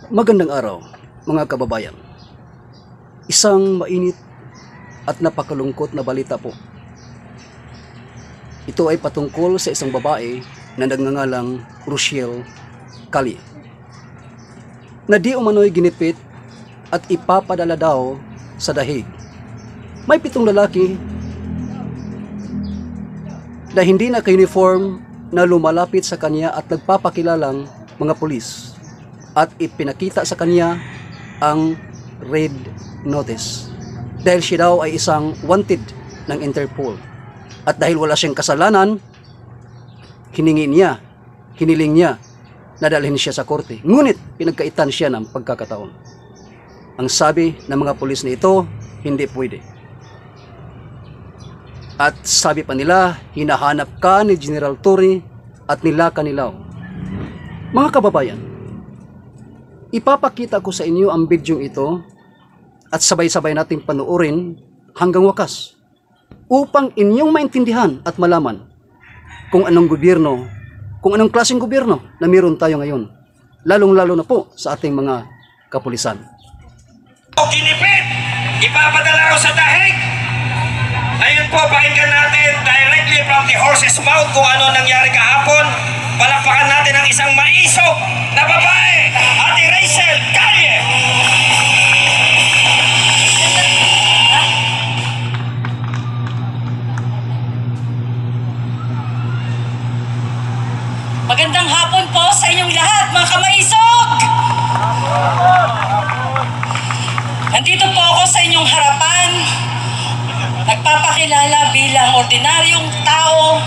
Magandang araw, mga kababayan. Isang mainit at napakalungkot na balita po. Ito ay patungkol sa isang babae na nagngangalang Rochelle Calle, na di umano'y ginipit at ipapadala daw sa dahig. May 7 lalaki na hindi naka-uniform na lumalapit sa kanya at nagpapakilalang mga pulis at ipinakita sa kanya ang red notice dahil siya daw ay isang wanted ng Interpol, at dahil wala siyang kasalanan, hiniling niya na dalhin siya sa korte, ngunit pinagkaitan siya ng pagkakataon. Ang sabi ng mga pulis na ito, hindi pwede. At sabi pa nila, hinahanap ka ni General Torre at nila Kanilaw. Mga kababayan, ipapakita ko sa inyo ang video ito at sabay-sabay nating panuorin hanggang wakas upang inyong maintindihan at malaman kung anong gobyerno, kung anong klaseng gobyerno na meron tayo ngayon, lalong-lalo na po sa ating mga kapulisan. Ginipit, ipapadala ko sa dahig. Ayun po, pakinggan natin directly from the horse's mouth kung ano nangyari kahapon. Palakpakan natin ang isang maisog na babae, Ate Rochelle Calle. Magandang hapon po sa inyong lahat, mga kamaisog! Nandito po ako sa inyong harapan, nagpapakilala bilang ordinaryong tao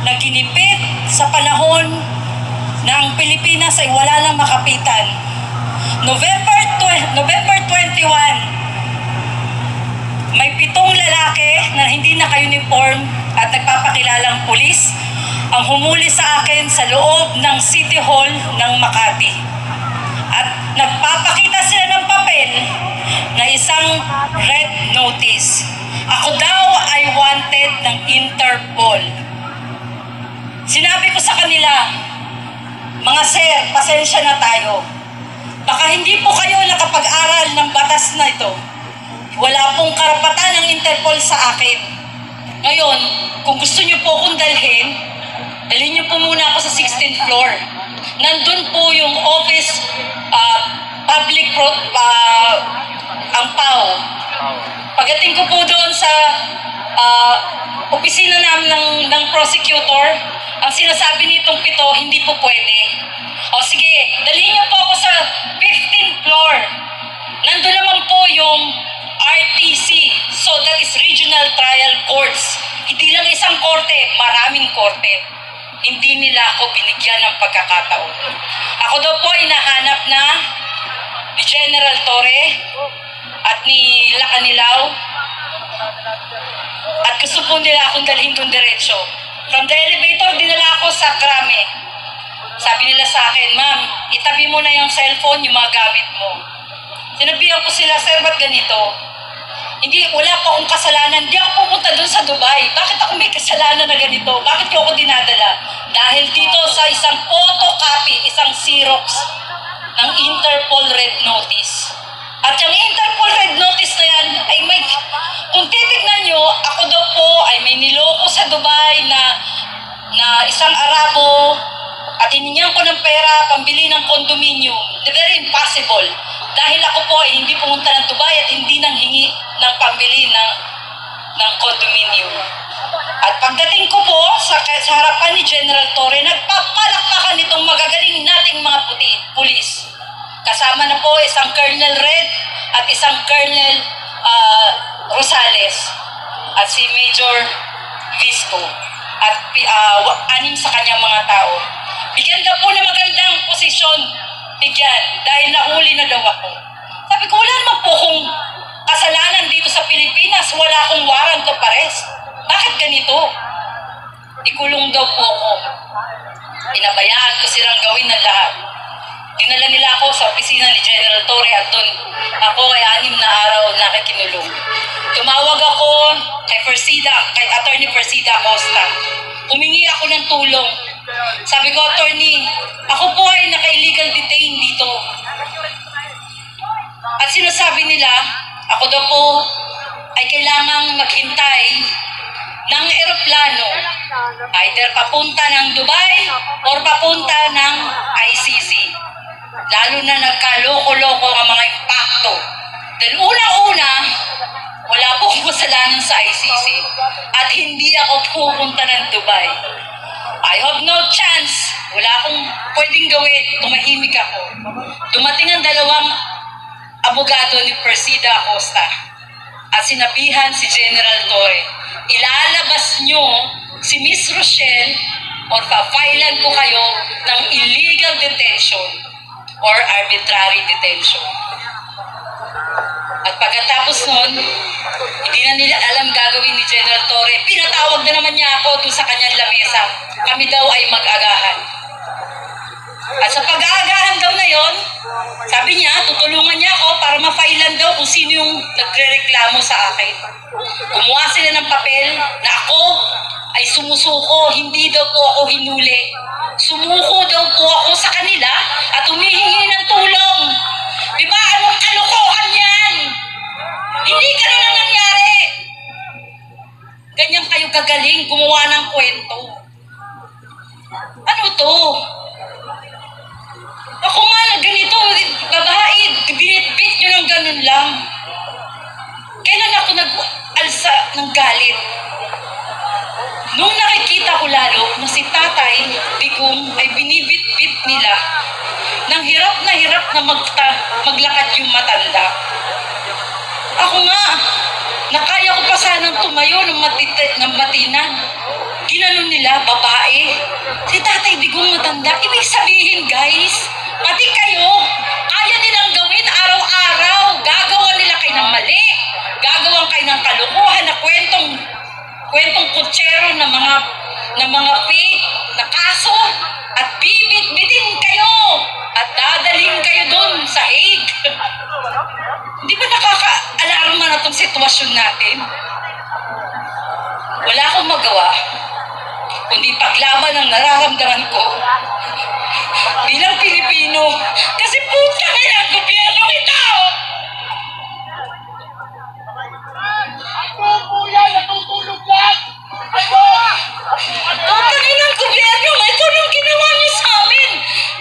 na ginipit sa panahon ng Pilipinas ay wala nang makapitan. November 21, may 7 lalaki na hindi naka-uniform at nagpapakilalang pulis ang humuli sa akin sa loob ng City Hall ng Makati. At nagpapakita sila ng papel na isang red notice. Ako daw ay wanted ng Interpol. Sinabi ko sa kanila, mga sir, pasensya na tayo. Baka hindi po kayo nakapag-aral ng batas na ito. Wala pong karapatan ng Interpol sa akin. Ngayon, kung gusto niyo po akong dalhin niyo po muna ako sa 16th floor. Nandun po yung office, ang PAO. Pagdating ko po doon sa opisina namin ng prosecutor, ang sinasabi nitong 7, hindi po pwede. O sige, dalhin niyo po ako sa 15th floor. Nandun naman po yung RTC, so that is Regional Trial Courts. Hindi lang isang korte, maraming korte. Hindi nila ako binigyan ng pagkakataon. Ako daw po hinahanap na ni General Torre at ni Kanilaw, at gusto po nila akong dalhin doon diretso. From the elevator, dinala ako sa Krame. Sabi nila sa akin, ma'am, itabi mo na yung cellphone, yung mga gamit mo. Sinabihan ko sila, sir, ba't ganito? Wala pa akong kasalanan. Hindi ako pupunta doon sa Dubai. Bakit ako may kasalanan na ganito? Bakit ko ako dinadala? Dahil dito sa isang photocopy, isang Xerox ng Interpol Red Notice. At yung Interpol Red Notice na yan, ay may, kung titignan nyo, ako daw po ay may niloko sa Dubai na isang Arabo at hiningihan ko ng pera pambili ng condominium. Very impossible. Dahil ako po ay hindi pumunta ng Dubai at hindi nang hingi ng pambili ng condominium. At pagdating ko po sa harapan ni General Torre, nagpapalakpakan itong magagaling nating mga pulis. Kasama na po isang Colonel Red at isang Colonel Rosales at si Major Visco at 6 sa kanyang mga tao. Bigyan ka po na magandang posisyon, bigyan, dahil nahuli na daw ako. Sabi ko, wala naman po akong kasalanan dito sa Pilipinas, wala akong warrant of arrest. Bakit ganito? Ikulong daw po ako. Pinabayaan ko silang gawin ng lahat. Dinala nila ako sa opisina ni General Torre at doon ako ay 6 na araw nakikinulong. Tumawag ako kay Attorney Persida Acosta. Humingi ako ng tulong. Sabi ko, attorney, ako po ay naka-illegal detain dito. At sinasabi nila, ako daw po ay kailangang maghintay ng eroplano, either papunta ng Dubai or papunta ng ICC. Lalo na nagkaloko-loko ang mga impacto. Dahil unang-una, wala pong kasalanan sa ICC at hindi ako pupunta ng Dubai. I have no chance. Wala akong pwedeng gawin. Tumahimik ako. Dumating ang dalawang abogado ni Persida Acosta at sinabihan si General Torre, ilalabas nyo si Miss Rochelle or papailan ko kayo ng illegal detention or arbitrary detention. At pagkatapos nun, hindi na nila alam gagawin ni General Torre. Pinatawag na naman niya ako doon sa kanyang lamesa. Kami daw ay mag-agahan. At sa pag-aagahan daw na yon, sabi niya, tutulungan niya ako para mafailan daw kung sino yung nagre-reklamo sa akin. Gumawa sila ng papel na ako ay sumusuko, hindi daw po ako hinuli. Sumuko daw po ako sa kanila at humihingi ng tulong. Diba? Anong kalokohan yan? Hindi ganun ang nangyari. Ganyan kayo kagaling gumawa ng kwento. Ano to? Ako nga na ganito, babae, binitbit nyo ng ganun lang. Kailan ako nag-alsa ng galit? Nung nakikita ko lalo na si Tatay Digong ay binibit-bit nila nang hirap na maglakad yung matanda. Ako nga, nakaya ko pa sanang tumayo ng matinan. Ginanon nila, babae. Si Tatay Digong matanda. Ibig sabihin, guys, pati kayo, kaya nilang gawin araw-araw. Gagawa nila kayo ng mali. Gagawan kayo ng kalukuhan na kwentong kutsero na mga fake na kaso at bibit-bitin kayo at dadaling kayo doon sa Hague. Hindi ba nakaka-alarma na itong sitwasyon natin? Wala akong magawa kundi paglaban ang nararamdaman ko bilang Pilipino kasi puta na yung gobyerno ito! Tutangin ang gobyerno, ito nang ginawa niyo sa amin.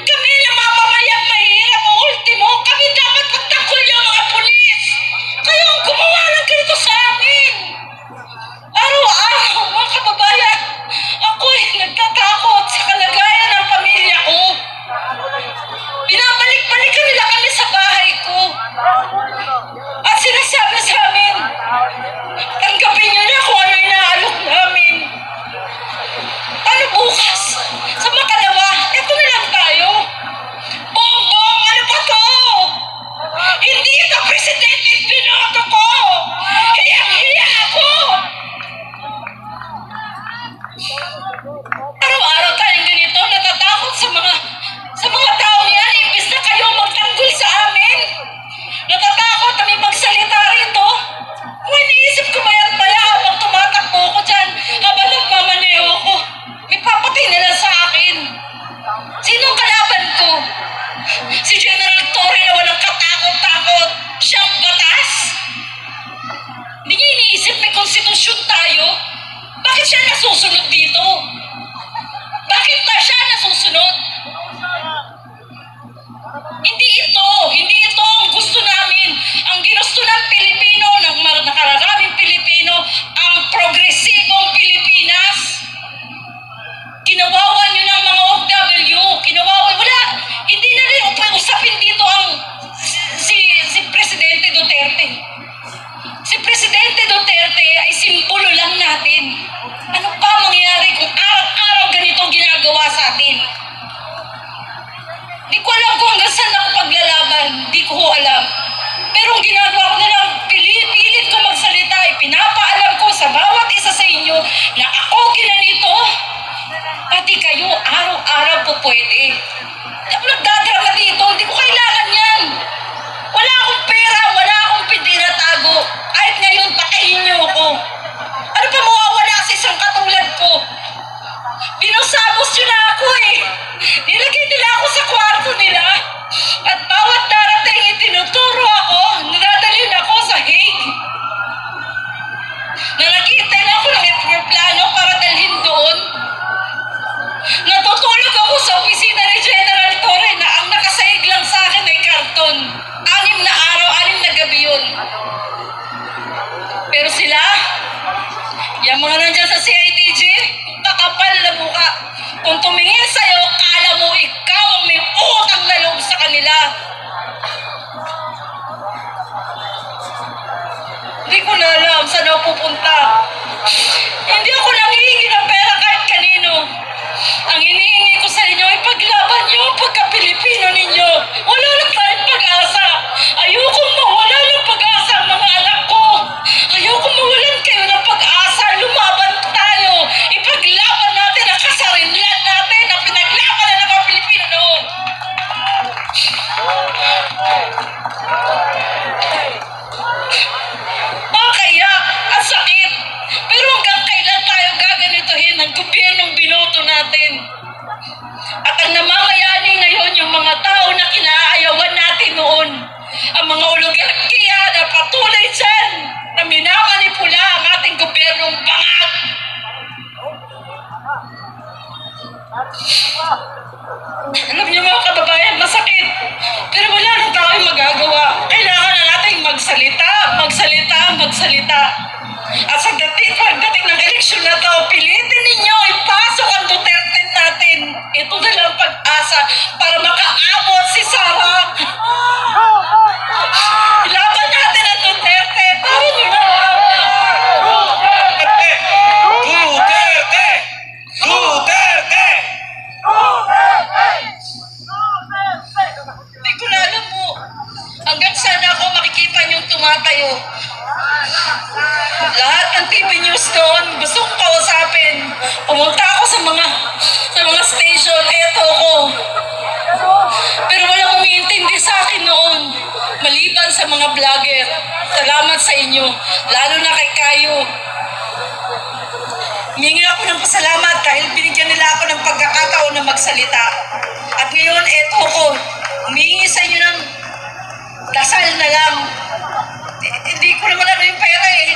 Kami na mamamayang mahirap o ultimo, kami dapat pagtanggol yung mga pulis. Kayo ang gumawa ng ganito sa amin. Araw-araw, mga kababayan, ako ay nagtatakot sa kalagayan ng pamilya ko. Binabalik-balikan nila kami sa bahay ko. At sinasabi sa amin, tanggapin niyo na kung ano inaalok namin. Ano bukas? Sa makalawa, eto na lang tayo. Bongbong, ano ba to? Hindi ito presidente binoto ko. Hiyang-hiya ako. Araw-araw tayong ganito, natatakot sa mga tao yan. Imbis na kayo magtanggol sa amin. Natatakot kami magsalita rito. Kung iniisip ko mayat-maya habang tumatakbo ko dyan, habang nagmamaneho ko, may papatay nila sa akin. Sinong kalaban ko? Si General Torre na walang katakot-takot. Siyang batas. Hindi niya iniisip may konstitusyon tayo. Bakit siya nasusunod dito? Bakit na siya nasusunod? Hindi ito ang gusto namin. Ang ginusto ng Pilipino, ng nakararaming Pilipino, ang progresibong Pilipinas. Kinawawa nyo ng mga OFW. Wala. Hindi na rin usapin dito ang si Presidente Duterte. Si Presidente Duterte ay simbolo lang natin. Ano pa mangyayari kung araw-araw ganito ang ginagawa sa atin? Di ko alam kung hanggang saan ako paglalaban. Di ko alam. Pero ang ginagawa ko na lang, pilit ko magsalita, ipinapaalam ko sa bawat isa sa inyo na ako ginanito. Pati kayo, araw-araw po pwede. Di ako nagdadrama dito, hindi ko kailangan yan. Wala akong pera, wala akong pinatago. Kahit ngayon, patayin niyo ako. Ano pa mawawala sa isang katulad ko? Binusabos nyo na ako eh. Nilagay nila ako sa kwarto nila. At bawat Pilipino ninyo. Wala na tayong pag-asa. Ayokong mawala ng pag-asa ang mga anak ko. Ayokong mawalan kayo ng pag-asa. Lumaban tayo. Ipaglaban natin ang kasarinlan natin na pinaglaban ng mga Pilipino noon. Makakaiyak at sakit. Pero hanggang kailan tayo gaganituhin ng gobyernong binoto natin? At ang namamayani ngayon yung mga tao na kinaayawan natin noon. Ang mga oligarkiya na patuloy dyan na minamanipula ang ating gobyernong bangag. Alam niyo mga kababayan, masakit. Pero wala na tayong magagawa. Kailangan na natin magsalita, magsalita, magsalita. At sa pagdating ng eleksyon na to, pilitin ninyo ipasok ang Duterte natin. Ito na lang pag-asa para makaabot si Sara. Ilaban natin ang Duterte. Tawag nyo na. Duterte! Duterte! Hindi ko na alam mo. Hanggang sana ako makikita niyong tumatayo. Lahat ng TV news doon, gusto kong kausapin. Pumunta ako sa mga station, eto ko. Pero walang umiintindi sa akin noon. Maliban sa mga vlogger. Salamat sa inyo. Lalo na kay Kayo. Humingi ako ng pasalamat dahil binigyan nila ako ng pagkakataon na magsalita. At ngayon, eto ko. Humingi sa inyo ng dasal na lang. Hindi ko naman ano yung pera eh.